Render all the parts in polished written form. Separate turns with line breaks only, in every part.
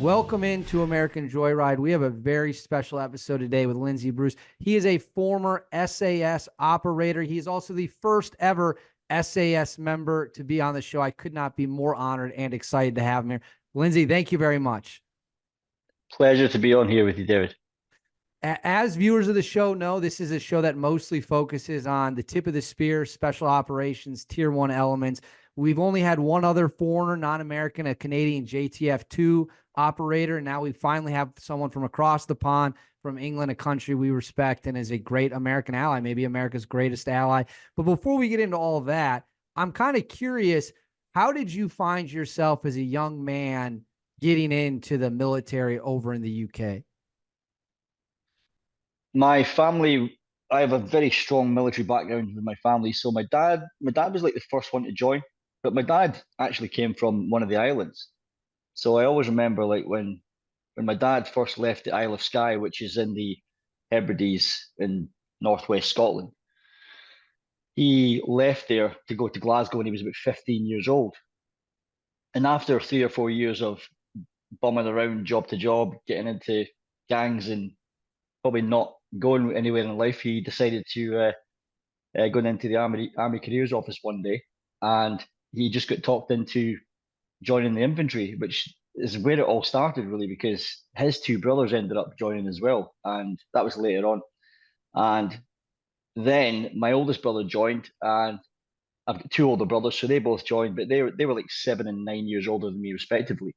Welcome into American Joyride. We have a very special episode today with Lindsay Bruce. He is a former SAS operator. He is also the first ever SAS member to be on the show. I could not be more honored and excited to have him here. Lindsay, thank you very much.
Pleasure to be on here with you, David.
As viewers of the show know, this is a show that mostly focuses on the tip of the spear, special operations, tier one elements. We've only had one other foreigner, non-American, a Canadian JTF2 operator. And now we finally have someone from across the pond from England, a country we respect and is a great American ally, maybe America's greatest ally. But before we get into all of that, I'm kind of curious, how did you find yourself as a young man getting into the military over in the UK?
My family, I have a very strong military background with my family. So my dad was like the first one to join, but my dad actually came from one of the islands. So I always remember like when my dad first left the Isle of Skye, which is in the Hebrides in northwest Scotland. He left there to go to Glasgow when he was about 15 years old. And after 3 or 4 years of bumming around job to job, getting into gangs and probably not going anywhere in life, he decided to go into the army careers office one day, and he just got talked into joining the infantry, which is where it all started really, because his two brothers ended up joining as well, and that was later on. And then my oldest brother joined, and I've got two older brothers, so they both joined, but they were like 7 and 9 years older than me respectively.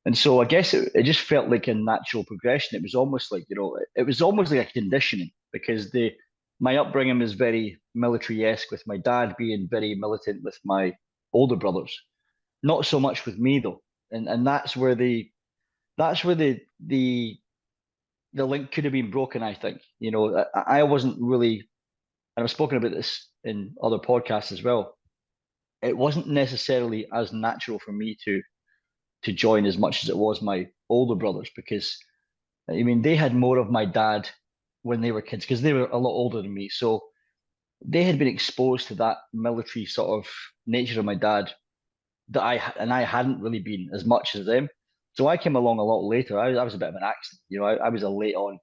And so I guess it just felt like a natural progression. It was almost like, it was almost like a conditioning because my upbringing was very military-esque with my dad being very militant with my older brothers. Not so much with me though. And that's where the link could have been broken, I think. I wasn't really, and I've spoken about this in other podcasts as well. It wasn't necessarily as natural for me to join as much as it was my older brothers because I mean they had more of my dad when they were kids because they were a lot older than me. So they had been exposed to that military sort of nature of my dad that I hadn't really been as much as them. So I came along a lot later. I was a bit of an accident. I was a late on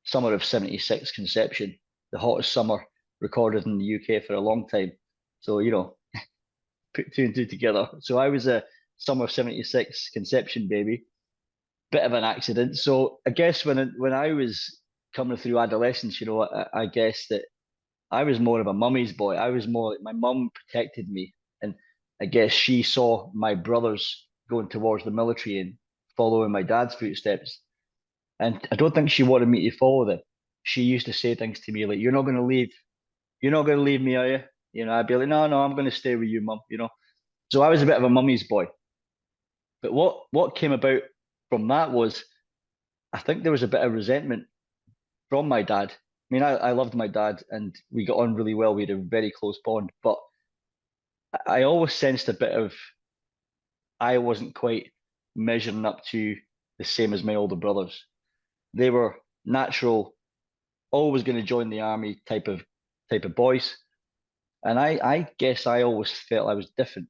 summer of '76 conception, the hottest summer recorded in the UK for a long time. So, put two and two together. So I was a summer of '76 conception baby, bit of an accident. So I guess when I was coming through adolescence, I guess that I was more of a mummy's boy. I was more like my mum protected me, and I guess she saw my brothers going towards the military and following my dad's footsteps. And I don't think she wanted me to follow them. She used to say things to me like, "You're not going to leave. You're not going to leave me, are you?" I'd be like, "No, no, I'm going to stay with you, mum." So I was a bit of a mummy's boy. But what came about from that was I think there was a bit of resentment from my dad. I mean, I loved my dad and we got on really well. We had a very close bond, but I always sensed a bit of I wasn't quite measuring up to the same as my older brothers. They were natural, always going to join the army type of boys. And I guess I always felt I was different.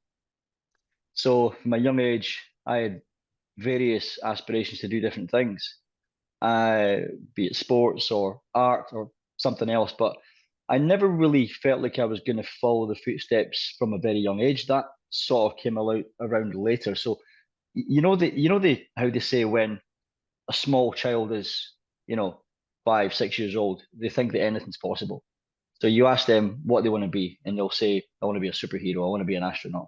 So from a young age, I had various aspirations to do different things, uh, be it sports or art or something else. But I never really felt like I was going to follow the footsteps from a very young age. That sort of came out around later. So you know the how they say when a small child is 5, 6 years old, they think that anything's possible. So you ask them what they want to be, and they'll say, "I want to be a superhero. I want to be an astronaut."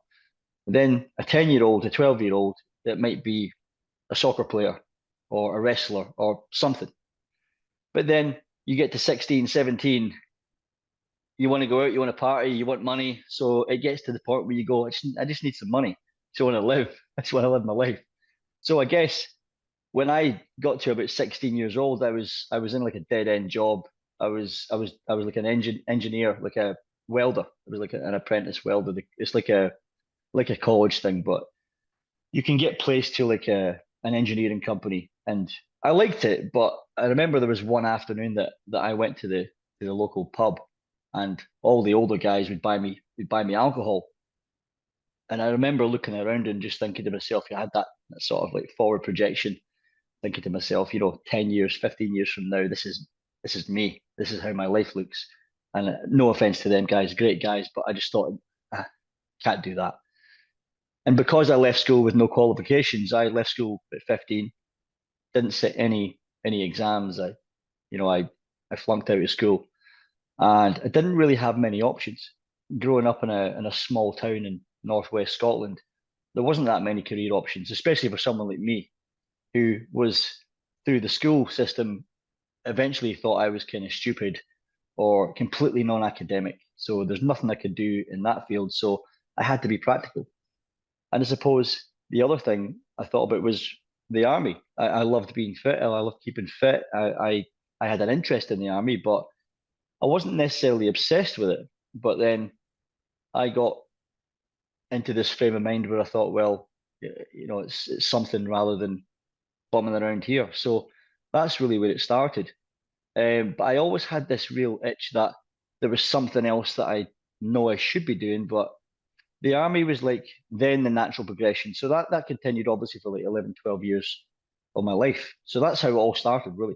And then a 10-year-old, a 12-year-old, that might be a soccer player or a wrestler or something. But then you get to 16, 17, you want to go out, you want to party, you want money. So it gets to the point where you go, I just need some money. So I want to live. I just want to live my life. So I guess when I got to about 16 years old, I was in like a dead end job. I was like an engineer, like a welder. I was like an apprentice welder. It's like a college thing, but you can get placed to like an engineering company, and I liked it. But I remember there was one afternoon that I went to the local pub, and all the older guys would buy me alcohol, And I remember looking around and just thinking to myself, you had that sort of like forward projection, thinking to myself, 10 years, 15 years from now, this is me. This is how my life looks. And no offense to them guys, great guys, but I just thought, I can't do that. And because I left school with no qualifications, I left school at 15, didn't sit any exams. I flunked out of school, and I didn't really have many options. Growing up in a small town in northwest Scotland, there wasn't that many career options, especially for someone like me who was through the school system eventually thought I was kind of stupid or completely non-academic. So there's nothing I could do in that field. So I had to be practical. And I suppose the other thing I thought about was the army. I loved being fit. I loved keeping fit. I had an interest in the army, but I wasn't necessarily obsessed with it. But then I got into this frame of mind where I thought, well, it's something rather than bumming around here. So that's really where it started. But I always had this real itch that there was something else that I know I should be doing, but the army was like then the natural progression. So that continued obviously for like 11, 12 years of my life. So that's how it all started, really.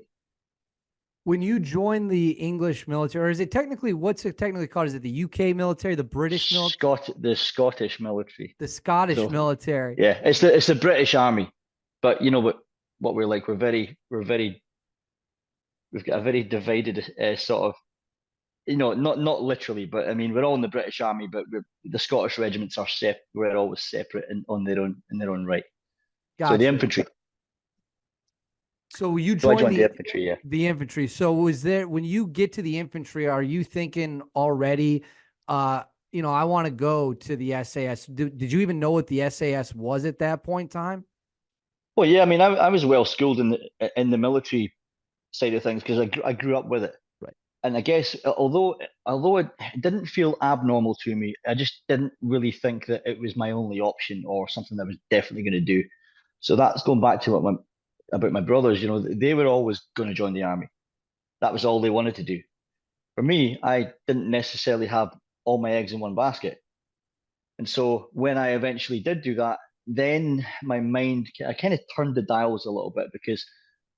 When you joined the English military, or is it technically, what's it technically called? Is it the UK military, the British military,
The Scottish military.
the Scottish
So
military?
yeah, it's the British Army, but you know what we're like. We've got a very divided sort of, not literally, but I mean we're all in the British Army, but the Scottish regiments are we're always separate and on their own right. So the
Gotcha.
infantry.
So you
So I
joined
joined the infantry. Yeah.
the infantry. So was there, when you get to the infantry, are you thinking already, I want to go to the SAS? Did you even know what the SAS was at that point in time?
Well, yeah. I mean, I was well schooled in the military side of things because I grew up with it.
Right.
And I guess although it didn't feel abnormal to me, I just didn't really think that it was my only option or something that I was definitely going to do. So that's going back to about my brothers. They were always going to join the army. That was all they wanted to do. For me, I didn't necessarily have all my eggs in one basket. And so when I eventually did do that, then my mind, I kind of turned the dials a little bit because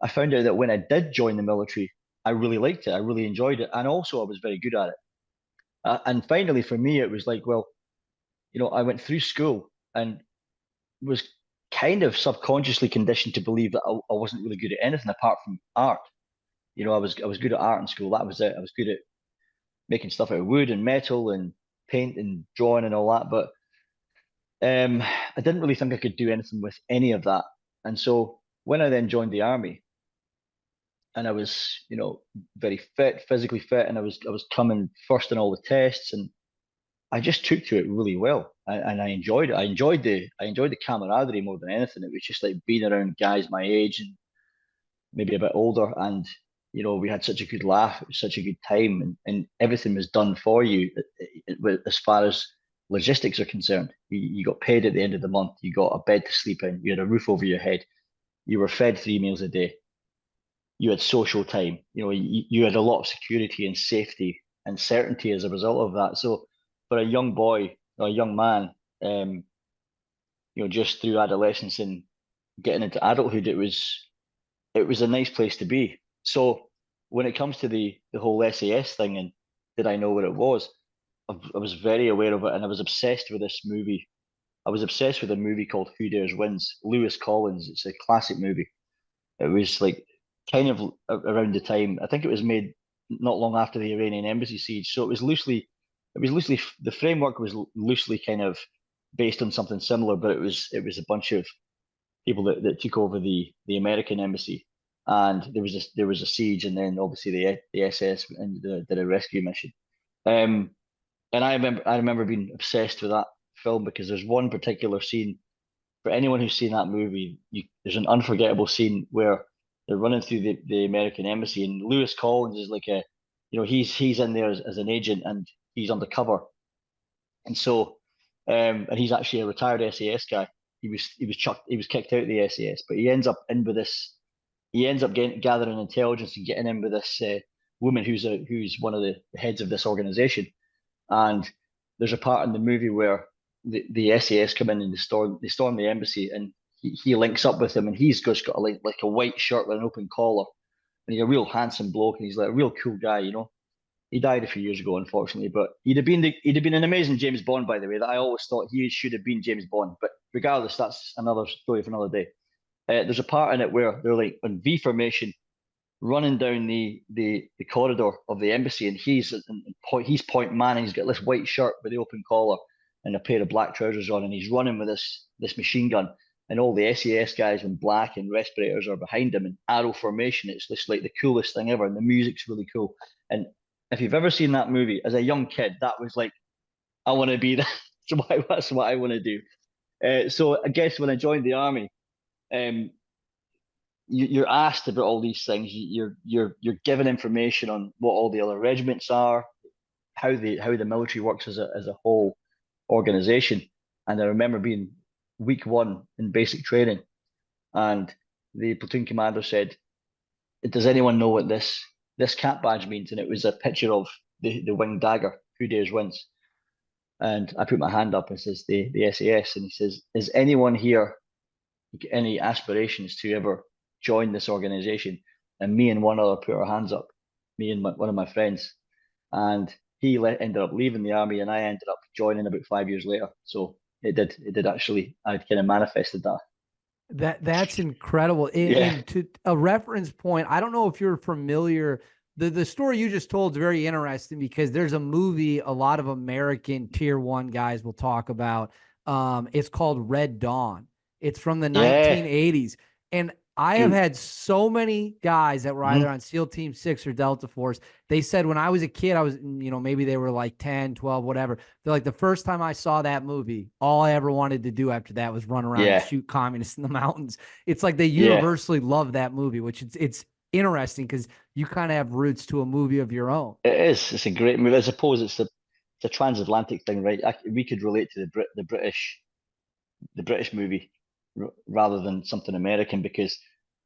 I found out that when I did join the military, I really liked it. I really enjoyed it. And also, I was very good at it. And finally, for me, it was like, well, I went through school and was kind of subconsciously conditioned to believe that I wasn't really good at anything apart from art. I was good at art in school. That was it. I was good at making stuff out of wood and metal and paint and drawing and all that. But I didn't really think I could do anything with any of that. And so when I then joined the army, and I was, very fit, physically fit, and I was coming first in all the tests, and I just took to it really well, and I enjoyed it. I enjoyed the camaraderie more than anything. It was just like being around guys my age and maybe a bit older, and we had such a good laugh. It was such a good time, and everything was done for you as far as logistics are concerned. You got paid at the end of the month. You got a bed to sleep in. You had a roof over your head. You were fed 3 meals a day. You had social time. You had a lot of security and safety and certainty as a result of that. So for a young boy or a young man, just through adolescence and getting into adulthood, it was a nice place to be. So when it comes to the whole SAS thing and did I know what it was, I was very aware of it, and I was obsessed with this movie. I was obsessed with a movie called Who Dares Wins. Lewis Collins. It's a classic movie. It was like kind of around the time. I think it was made not long after the Iranian embassy siege. So it was loosely the framework was loosely kind of based on something similar, but it was a bunch of people that took over the American embassy, and there was a siege, and then obviously the SS and did a rescue mission. Um, and I remember being obsessed with that film because there's one particular scene for anyone who's seen that movie. There's an unforgettable scene where they're running through the American embassy, and Lewis Collins is like he's in there as an agent, and he's undercover, and so and he's actually a retired SAS guy. He was kicked out of the SAS, but he ends up in with this. He ends up gathering intelligence and getting in with this woman who's one of the heads of this organization. And there's a part in the movie where the SAS come in and they storm the embassy, and he links up with him, and he's just got like a white shirt with an open collar, and he's a real handsome bloke, and he's like a real cool guy, you know. He died a few years ago, unfortunately, but he'd have been an amazing James Bond, by the way. That I always thought he should have been James Bond, but regardless, that's another story for another day. There's a part in it where they're like on V formation, running down the corridor of the embassy, and he's point man, and he's got this white shirt with the open collar and a pair of black trousers on, and he's running with this machine gun, and all the SAS guys in black and respirators are behind him in arrow formation. It's just like the coolest thing ever, and the music's really cool. And if you've ever seen that movie as a young kid, that was like, I want to be that. That's what I want to do. So I guess when I joined the army, um, you're asked about all these things. You're given information on what all the other regiments are, how the military works as a whole organization. And I remember being week one in basic training, and the platoon commander said, "Does anyone know what this cap badge means?" And it was a picture of the winged dagger, Who Dares Wins. And I put my hand up and says the SAS, and he says, "Is anyone here any aspirations to ever join this organization?" And me and one other put our hands up, me and one of my friends, and ended up leaving the army, and I ended up joining about 5 years later. So it did actually. I kind of manifested that.
That's incredible.
Yeah,
And to a reference point, I don't know if you're familiar. The story you just told is very interesting because there's a movie a lot of American tier one guys will talk about. It's called Red Dawn. It's from the
yeah.
1980s. And I have
Dude,
had so many guys that were either
mhm.
on SEAL Team 6 or Delta Force. They said when I was a kid, I was, maybe they were like 10, 12, whatever. They're like, the first time I saw that movie, all I ever wanted to do after that was run around and
Yeah,
shoot communists in the mountains. It's like they
yeah.
universally love that movie, which it's interesting because you kind of have roots to a movie of your own.
It is. It's a great movie. I suppose it's a transatlantic thing, right? We could relate to the British movie rather than something American because,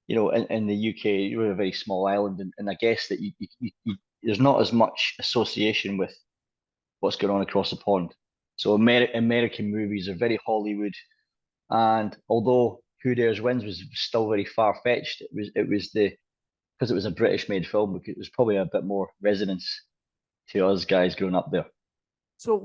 in the UK, you're a very small island, and I guess that there's not as much association with what's going on across the pond. So American movies are very Hollywood, and although Who Dares Wins was still very far fetched, it was because it was a British made film, because it was probably a bit more resonance to us guys growing up there.